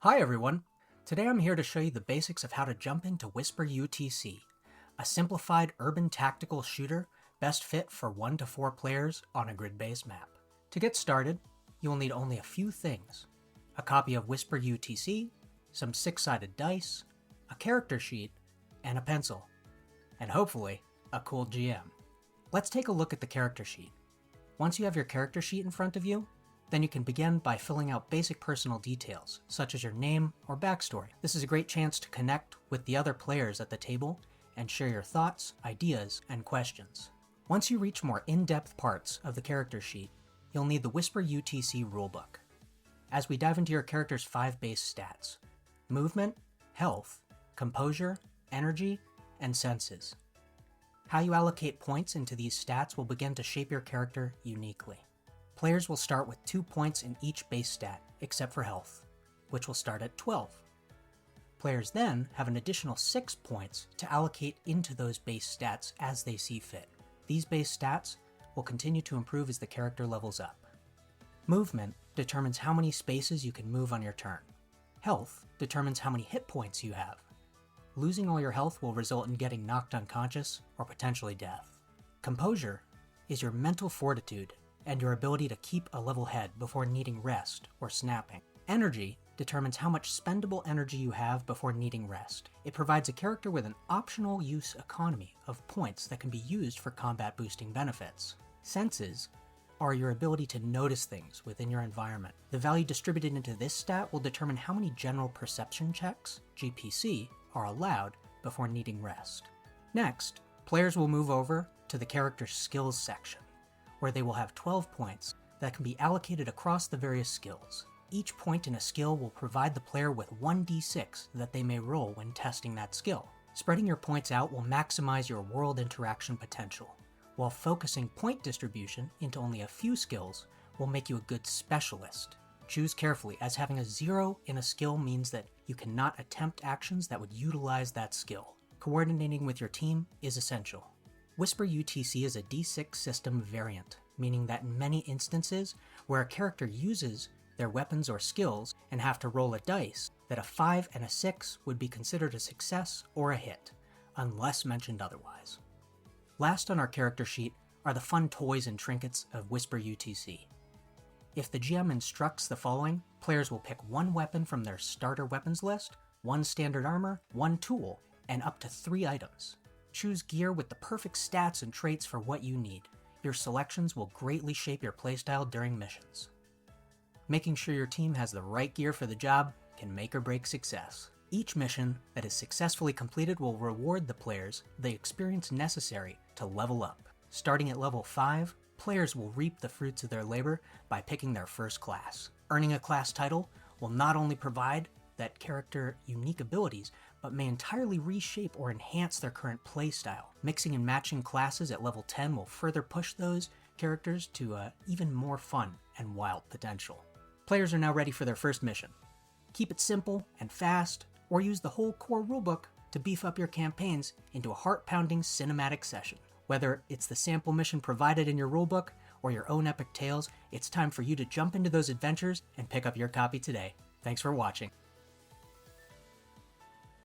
Hi everyone! Today I'm here to show you the basics of how to jump into Whisper UTC, a simplified urban tactical shooter best fit for 1 to 4 players on a grid-based map. To get started, you will need only a few things: a copy of Whisper UTC, some 6-sided dice, a character sheet, and a pencil. And hopefully, a cool GM. Let's take a look at the character sheet. Once you have your character sheet in front of you, then you can begin by filling out basic personal details, such as your name or backstory. This is a great chance to connect with the other players at the table and share your thoughts, ideas, and questions. Once you reach more in-depth parts of the character sheet, you'll need the Whisper UTC rulebook. As we dive into your character's 5 base stats: movement, health, composure, energy, and senses. How you allocate points into these stats will begin to shape your character uniquely. Players will start with 2 points in each base stat, except for health, which will start at 12. Players then have an additional 6 points to allocate into those base stats as they see fit. These base stats will continue to improve as the character levels up. Movement determines how many spaces you can move on your turn. Health determines how many hit points you have. Losing all your health will result in getting knocked unconscious or potentially death. Composure is your mental fortitude and your ability to keep a level head before needing rest or snapping. Energy determines how much spendable energy you have before needing rest. It provides a character with an optional use economy of points that can be used for combat boosting benefits. Senses are your ability to notice things within your environment. The value distributed into this stat will determine how many general perception checks, GPC, are allowed before needing rest. Next, players will move over to the character's skills section, where they will have 12 points that can be allocated across the various skills. Each point in a skill will provide the player with 1d6 that they may roll when testing that skill. Spreading your points out will maximize your world interaction potential, while focusing point distribution into only a few skills will make you a good specialist. Choose carefully, as having a 0 in a skill means that you cannot attempt actions that would utilize that skill. Coordinating with your team is essential. Whisper UTC is a D6 system variant, meaning that in many instances where a character uses their weapons or skills and have to roll a dice, that a 5 and a 6 would be considered a success or a hit, unless mentioned otherwise. Last on our character sheet are the fun toys and trinkets of Whisper UTC. If the GM instructs the following, players will pick 1 weapon from their starter weapons list, 1 standard armor, 1 tool, and up to 3 items. Choose gear with the perfect stats and traits for what you need. Your selections will greatly shape your playstyle during missions. Making sure your team has the right gear for the job can make or break success. Each mission that is successfully completed will reward the players the experience necessary to level up. Starting at level 5, players will reap the fruits of their labor by picking their first class. Earning a class title will not only provide that character unique abilities, but may entirely reshape or enhance their current playstyle. Mixing and matching classes at level 10 will further push those characters to even more fun and wild potential. Players are now ready for their first mission. Keep it simple and fast, or use the whole core rulebook to beef up your campaigns into a heart-pounding cinematic session. Whether it's the sample mission provided in your rulebook or your own epic tales, it's time for you to jump into those adventures and pick up your copy today. Thanks for watching.